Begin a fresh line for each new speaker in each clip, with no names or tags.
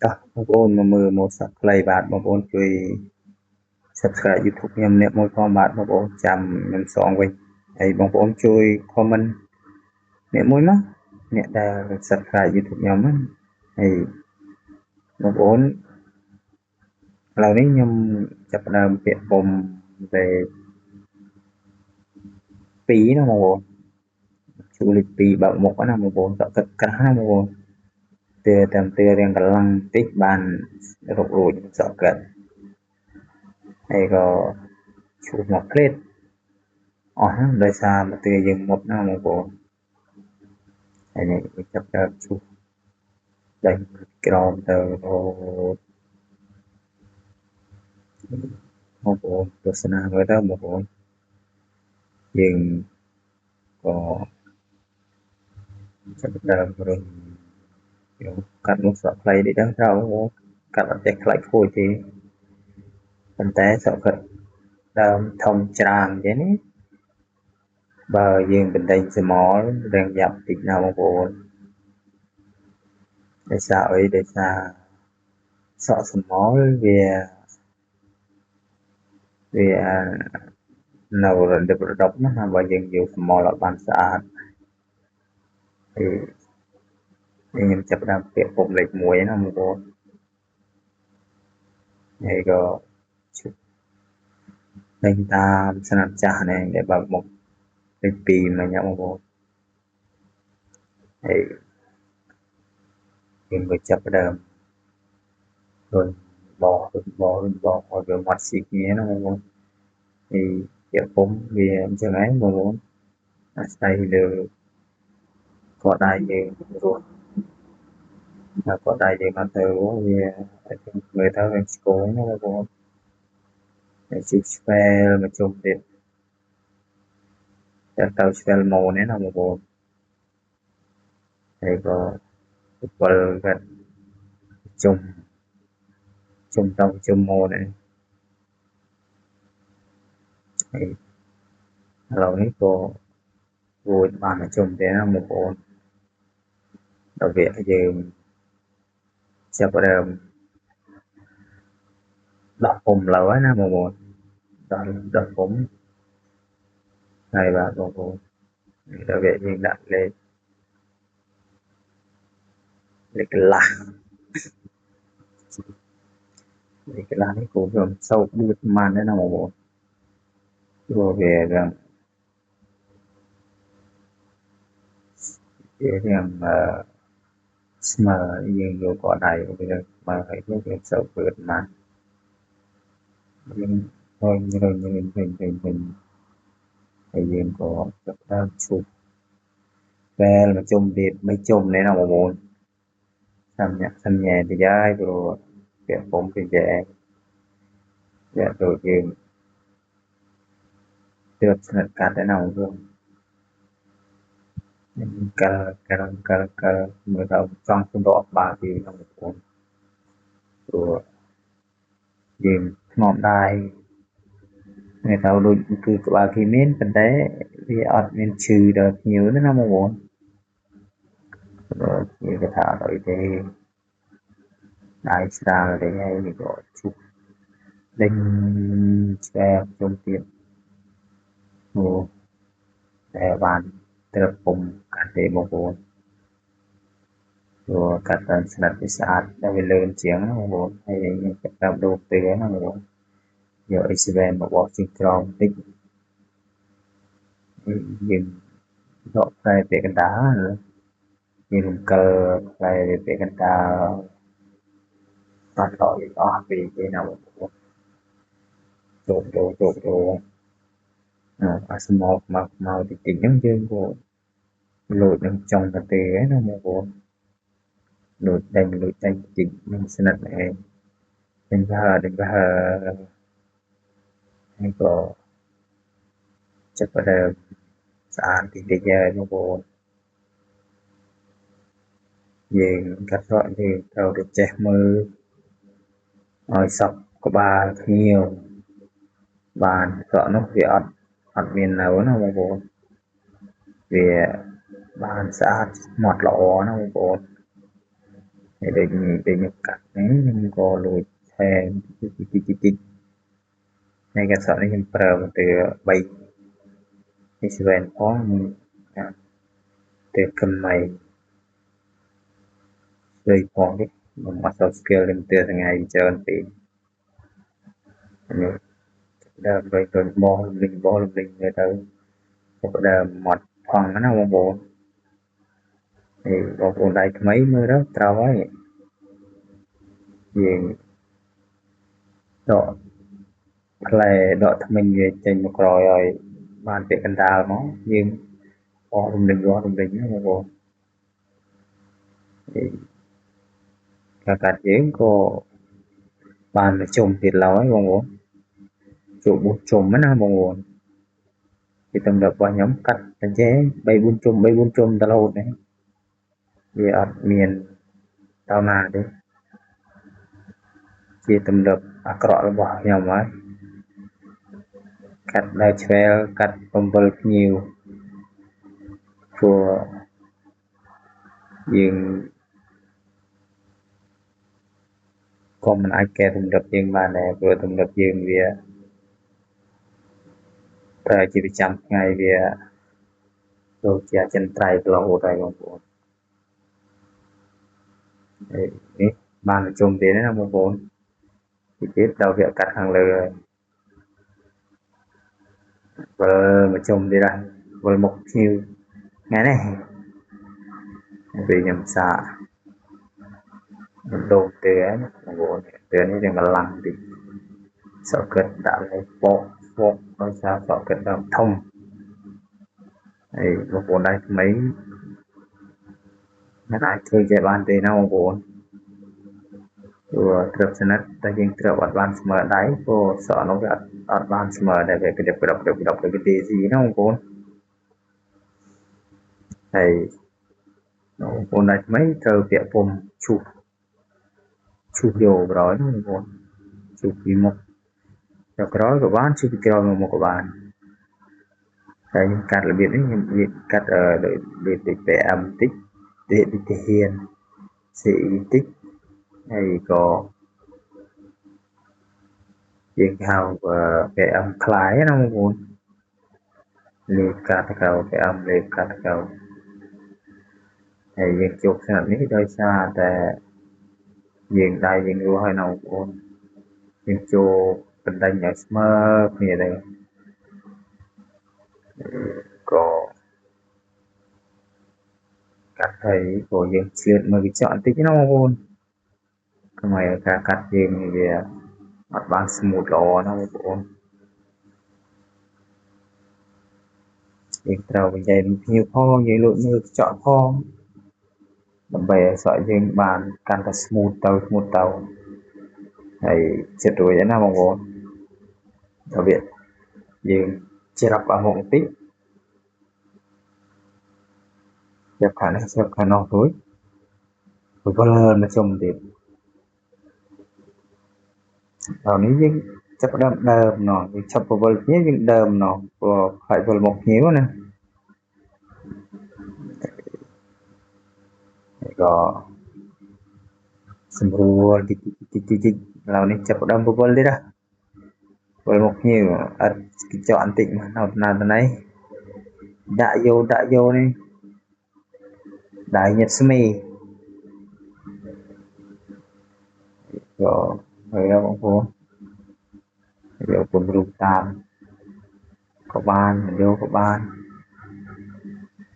តោះបងប្អូនមកមើលមកសាក់ខ្លីបាទបងប្អូនជួយ Subscribe YouTube ខ្ញុំអ្នកមួយផងបាទបងប្អូនចាំខ្ញុំសងវិញហើយបងប្អូនជួយ comment អ្នកមួយមកអ្នកដែល Subscribe YouTube ខ្ញុំហ្នឹងហើយបងប្អូនឥឡូវនេះខ្ញុំចាប់ផ្ដើមពាក្យពុំលេខ2ណាបងប្អូនជួលេខ2បើកមុខណាបងប្អូនតទឹកក្រាស់ណាបងប្អូនតែរៀងកម្លាំងបន្តិចបានរករួចសក់កើតហើយក៏ឈូសមកផ្លេតអស់ហ្នឹងដោយសារមកទិយើងមុតណាបងប្អូនហើយនេះចាប់ដើមឈូសដេញក្រោមទៅរហូតបងប្អូនទស្សនាមើលទៅបងប្អូនយើងក៏ចាប់ដើមរឹងយើងកាត់មុខសក់ខ្លីនេះដឹងថាបងប្អូនកាត់អត់ចេះខ្លាចខូចទេប៉ុន្តែសក់កាត់ដើមធំច្រាងអញ្ចឹងណាបើយើងបណ្ដេញស្មលរៀងយ៉ាប់តិចណាបងប្អូនដោយសារអីដោយសារសក់ស្មលវានៅរដិបរដប់ណាបើយើងយកស្មលអត់បានស្អាតហើយខ្ញុំចាប់ផ្ដើមពាក្យពុំលេខ1ណាបងប្អូនហើយក៏ឈប់ដេញតាមស្នាមចាស់នេះដែលបើកមុខលេខ2មិញបងប្អូនហើយយើងក៏ចាប់ផ្ដើមរុញបោឲ្យវាមាត់ស៊ីគ្នាណាបងប្អូនហើយពាក្យពុំវាអញ្ចឹងឯងបងប្អូនអាស្រ័យលើក៏ដៃយើងរស់ถ้าก็ได้យើងអត់ទៅវាមើលទៅវាស្គរណាបងប្អូនហើយជិះឆ្វែលមកជុំទៀតទៅឆ្វែលម៉ូនេះណាបងប្អូនហើយក៏7គាត់ជុំជុំម៉ូនេះហើយឥឡូវនេះក៏រួចបានមកជុំទៀតណាបងប្អូនដល់វាយើងចាប់ផ្ដើមដាក់ពុំលើហើយណាបងប្អូនដាក់ពុំហើយបាទបងប្អូនដល់វាយើងដាក់លេខកន្លះនេះគូខ្ញុំសោកឌឺតប៉ុន្មានដែរណាបងប្អូនព្រោះវារឿងស្មើយើងយកក៏ដៃវាស្មើហើយយើងសោកឌឺតប៉ុន្មានយើងវិញហើយយើងក៏ចាប់ផ្ដើមឈប់ពេលមកជុំទៀតមិនជុំនេះណាបងប្អូនសញ្ញាតិចហើយព្រោះពាក្យពុំពីចែកដូចយើងទើបស្និទ្ធកាត់ឯណាបងប្អូនកាលមើលទៅចង់សម្រក់បាពីណាបងប្អូនព្រោះយើងធ្នមដៃមើលទៅដូចគឺក្បាលគីមានប៉ុន្តែវាអត់មានឈឺដល់ភ្ញៀវទេណាបងប្អូននិយាយថាអត់អីទេដៃស្រាលទេហើយក៏ឈប់ដេញឆ្កែជុំទៀតអូតែបានត្រឹមពុំកាត់ទេបងប្អូនព្រោះកាត់តាមស្និទ្ធវាស្អាតតែវាលឿនជាងណាបងប្អូនហើយខ្ញុំចាប់តាមដូរទៅណាបងប្អូនយក X7 មកបោះជិះក្រោមបន្តិចយើងដកខ្សែពាក្យកណ្ដាលយើងរំកិលខ្សែពាក្យកណ្ដាលបាត់អស់ពីគេណាបងប្អូនចូលអាស្មោកមកតិចហ្នឹងយើងក៏លោតនឹងចុងកាទេណាបងប្អូនលោតដេញតិចនឹងស្និទ្ធឯងដេញហើយក៏ចាប់ផ្ដើមស្អាតតិចហើយបងប្អូនយើងកាត់សក់យើងត្រូវតែចេះមើលឲ្យសក់ក្បាលភ្ញៀវបានសក់នោះវាអត់មាននៅណាបងប្អូនវាបានស្អាតស្មាត់ល្អណាបងប្អូន để để nhập cắt đấy nhưng có lùi thèm tí này cái sợ này nhưng một từ bay thì sẽ về có từ cầm mày rồi có cái mặt soft skill lên từ thằng ngày chơi thì đờ rồi bo linh người ta có đờ một khoảng nó nào bộ thì bộ đây mấy mươi đó trao ấy vì độ là độ thông minh về trên một rồi bàn tiệcกันดาnó nhưng bo linh nó bộ thì cả tiếng có bàn chùm thịt lâu ấy bộ chụp bút chùm nó bộ thì tầm đập vào nhóm cắt cái chế bay bún chùm tao lâu này vì ở miền tao nà đấy chỉ tầm đập cọ là bỏ nhau ấy cắt đai treo cắt bầm bờ nhiều của dương còn mình ai kể tầm đập dương bà này vừa tầm đập dương vì chỉ bị chăm ngày vì đôi chia chân trai là hồ trai của bộ đấy bàn chùm thế là một vốn thì tiếp đầu việc cắt hàng lời và mà chùm đi ra và một chiều ngày này vì nhầm xạ đồ tế một tế này đừng là lăng thì sợ kết đã lấy bộ nói sao sợ kết đã thông thì một vốn đây mấy nó lại chơi chạy bàn thì nó một vốn rồi trượt chân ta riêng trượt advance mở đáy vô sợ nó cái advance mở để về cái đập cái gì nó một vốn thì nó vốn đây mấy trừ việc vùng chụp vô rồi nó một vốn chụp vì một rồi cái đó của bạn chụp cái đó một của bạn đấy nhưng cắt là biết đấy nhưng việc cắt ở để vẽ âm tích để thể hiện sĩ tích hay có việc hào và vẽ âm khái nó muốn liệt cắt cầu vẽ âm liệt cắt cầu hay việc chụp sản lý đôi xaแต่việc đại việc lưu hay nào muốn việc chụp bên đây nhảy smart như đây có cắt thấy của việc chuyện mà việc chọn tích nó muốn cái mày cắt việc như vậy mặt bằng smooth lò nó muốn việc đầu mình dạy nhiều kho nhiều lượng như chọn khoដើម្បីឲ្យយើងបានកាន់តែ smooth ទៅហើយចិត្តរួចហើយណាបងប្អូនដល់វាយើងច្រាប់អាមុខបន្តិចច្រាប់ខាងនេះច្រាប់ខាងនោះរួចបើមកជុំទៀតដល់នេះយើងចាប់ផ្ដើមដើមណោះយើងចាប់ពវល់គ្នាយើងដើមណោះព្រោះខ្លាចវល់មកភ្ញៀវណាហើយក៏សម្រួលតិចឥឡូវនេះចាប់ផ្ដើមពវល់ទៀតណាវល់មកភ្ញៀវអត់ចកបន្តិចមកណាទៅណៃដាក់យោនេះដៃញឹកស្មីក៏ហើយបងប្អូនយកពង្រូបតាមក៏បានយកក៏បាន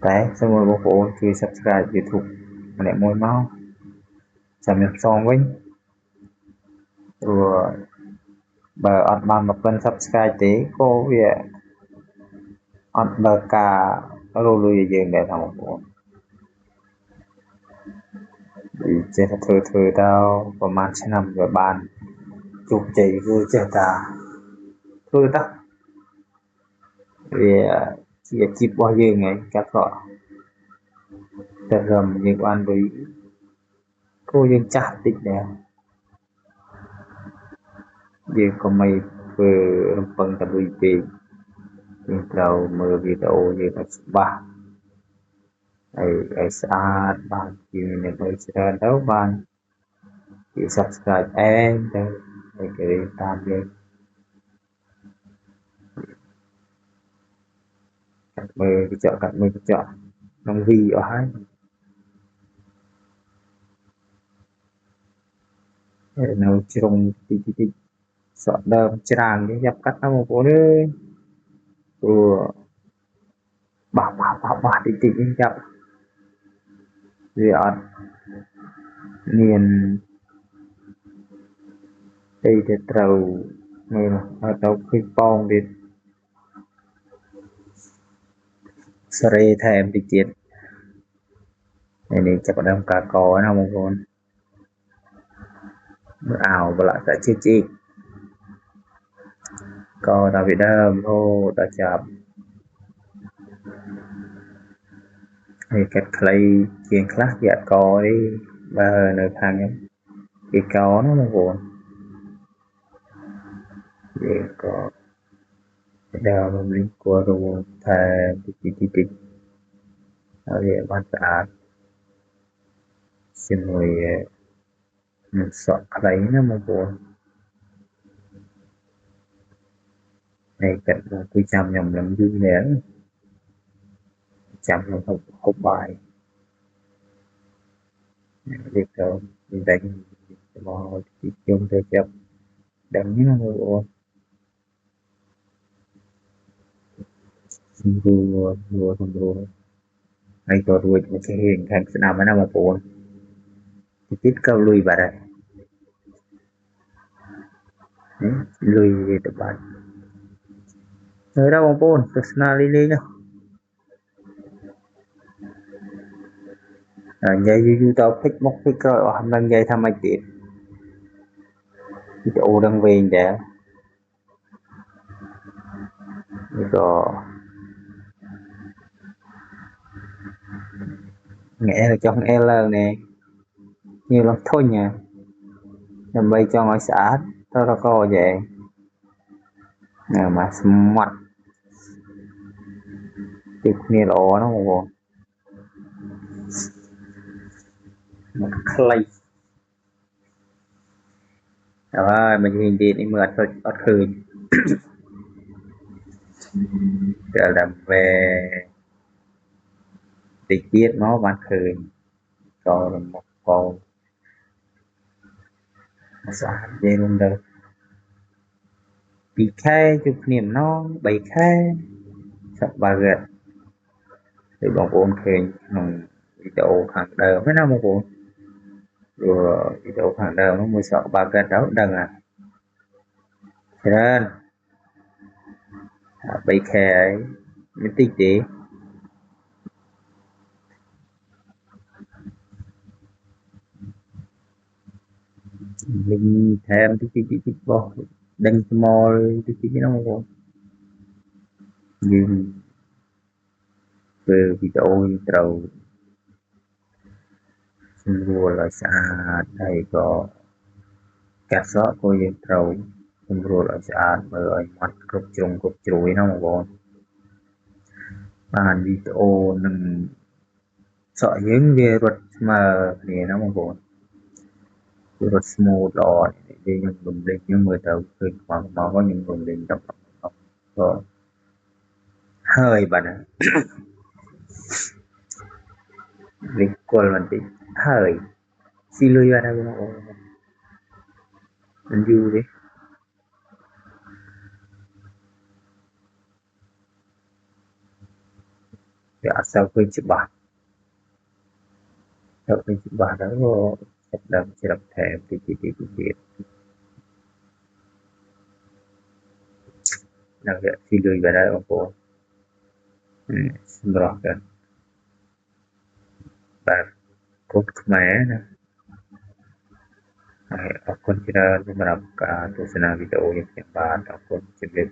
តែសូមបងប្អូនជួយ Subscribe YouTube ម្នាក់មួយមកចាំខ្ញុំសងវិញព្រោះបើអត់បាន1000 Subscribe ទេក៏វាអត់បើការរលួយយើងដែរបងប្អូនvìចេះតែធ្វើទៅប្រហែលឆ្នាំវាបានជោគជ័យគឺចេះតែធ្វើទៅវាជាអាជីពរបស់យើងហើយកាត់សក់តែរំយើងបានលុយគួរយើងចាស់តិចដែរយើងក៏មិនធ្វើរំពឹងតែលុយពេកយើងត្រូវមើលវីដេអូយើងឲ្យច្បាស់ឲ្យស្អាតបានជាអ្នកលុយច្រើនទៅបាន subscribe emទៅហើយគេតាមយើងកាត់មើលកញ្ចក់ក្នុងវីអស់ហើយនៅជ្រុងតិចសក់ដើមច្រើនទេយ៉ាប់កាត់ណាបងប្អូនអើយព្រោះបោះតិចនេះចាប់វាអត់មានអីទៅត្រូវមើលអត់ទៅឃើញប៉ងទៀតសេរីថែមតិចទៀតនេះចាប់ដើមកាកណាបងប្អូនមើលអាវប្រឡាក់សាច់ជីកក៏ដល់ពីដើមហូតដល់ចាប់ហើយកាត់ខ្លីជាងខ្លះវាអត់កទេបើនៅខាងខ្ញុំគេកណាបងប្អូនវាក៏ដើមរំលឹកគួររវល់តែតិចហើយវាបានស្អាតជាមួយនឹងសក់ខ្លីណាបងប្អូនហើយកាត់មកគឺចាំខ្ញុំឡើងយូរមែនចាំខ្ញុំហូបបាយវាក៏មានតែមកទីខ្ញុំទៅចាប់ដឹងណាបងប្អូនសម្រួលហើយក៏រួចមកគេខាងស្ដាប់ណាបងប្អូនតិចក៏លុយបាត់ហើយលុយវាទៅបាត់ហើយដល់បងប្អូនទស្សនាលេងនោះនិយាយយូរទៅភ្លេចមកភ្លេចក្រោយអស់មិននិយាយថាម៉េចទៀតវីដេអូនឹងវែងដែរវាក៏ngẽ trong L này nhiều lắm thôi nha làm bay cho ngôi xã tao ra co vậy nè mà mặt tiếp nghe lộ nó một clay rồi mình nhìn đi đi mượt thôi bắt khơi giờ làm về tịch biết nó bắt khơi cho một con xã dây luôn đâu bị khai chụp niềm nó bày khai sắp ba gật thì bọn ôn khơi video hàng đời mấy năm một ôn rồi video hàng đời nó mới sợ ba gật đó đằng à cho nên bày khai những tí chỉ mình thêm tí bo đăng môi tí nó không nhưng về video trâu mua là xa đây có cắt sót của dân trâu mua là xa bởi mặt cục chuối nó một bàn video nâng sợ những về luật mà thì nó một luật smooth rồi đi những vùng lên những người đầu khi mà nó có những vùng lên trong có hơi bạn vì quên mình thì hơi xì lươi ra đâu mình vui đi để sau khi chụp bài sau khi chụp bài đó đầm sẽ đập thèm thì nào để xì lươi ra đây của rock và cốt máy nè ở con chỉ là nhưng mà đọc cả tôi sẽ làm video những bạn ở con chỉ về